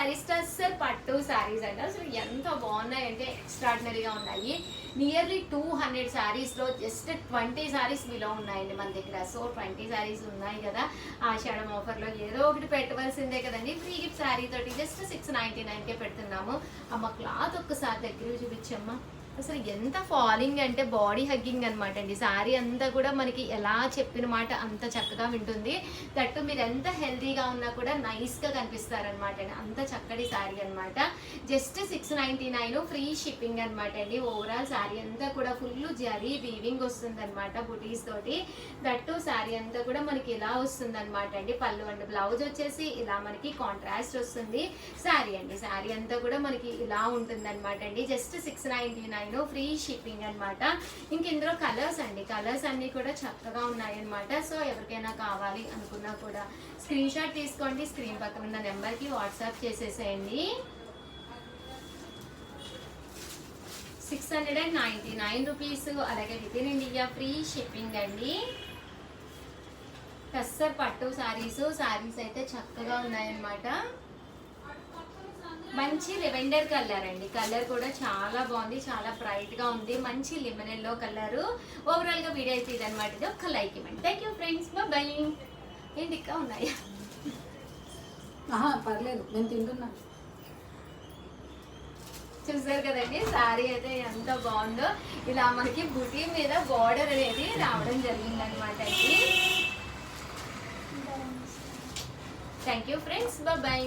శారీస్ టస్సర్ పట్టు శారీస్ అండి. అసలు ఎంత బాగున్నాయంటే ఎక్స్ట్రాడినరీగా ఉన్నాయి. నియర్లీ 200 శారీస్లో జస్ట్ 20 శారీస్ మీలో ఉన్నాయండి మన దగ్గర. సో 20 శారీస్ ఉన్నాయి కదా, ఆషాఢం ఆఫర్లో ఏదో ఒకటి పెట్టవలసిందే కదండి. ఫ్రీ గిఫ్ట్ శారీ తోటి జస్ట్ 699కే పెడుతున్నాము. అమ్మ క్లాత్ ఒక్కసారి దగ్గర చూపించమ్మా. అసలు ఎంత ఫాలింగ్ అంటే బాడీ హగ్గింగ్ అనమాట అండి. శారీ అంతా కూడా మనకి ఎలా చెప్పిన మాట అంత చక్కగా వింటుంది. దట్టు మీరు ఎంత హెల్తీగా ఉన్నా కూడా నైస్గా కనిపిస్తారనమాట అండి. అంత చక్కటి శారీ అనమాట. జస్ట్ 699 ఫ్రీ షిప్పింగ్ అనమాట అండి. ఓవరాల్ శారీ అంతా కూడా ఫుల్ జరీ వీవింగ్ వస్తుంది అనమాట బుటీస్ తోటి. దట్టు శారీ అంతా కూడా మనకి ఇలా వస్తుంది అనమాట అండి. పళ్ళు అండ్ బ్లౌజ్ వచ్చేసి ఇలా మనకి కాంట్రాస్ట్ వస్తుంది. శారీ అండి, శారీ అంతా కూడా మనకి ఇలా ఉంటుంది అనమాట అండి. జస్ట్ 699 ఫ్రీ షిప్పింగ్ అనమాట. ఇంక ఇందులో కలర్స్ అండి, కలర్స్ అన్ని కూడా చక్కగా ఉన్నాయన్నమాట. సో ఎవరికైనా కావాలి అనుకున్నా కూడా స్క్రీన్ షాట్ తీసుకోండి, స్క్రీన్ పక్కన ఉన్న నెంబర్కి వాట్సాప్ చేసేసేయండి. 699 రూపీస్. అలాగే with in India free shipping అండి. టస్సర్ పట్టు శారీస్ అయితే చక్కగా ఉన్నాయన్నమాట. మంచి లెవెండర్ కలర్ అండి. కలర్ కూడా చాలా బాగుంది, చాలా బ్రైట్ గా ఉంది. మంచి లెమన్ ఎల్లో కలర్. ఓవరాల్ గా వీడియో అయితే ఇదనమాట. ఇది ఒక్క లైక్ ఇవ్వండి. Thank you friends, by. ఏంటి ఇంకా ఉన్నాయా? పర్లేదు, నేను తింటున్నా. చూసారు కదండి శారీ అయితే ఎంత బాగుందో. ఇలా మనకి బుటీ మీద బార్డర్ అనేది రావడం జరిగింది అనమాట అండి. Thank you friends, by.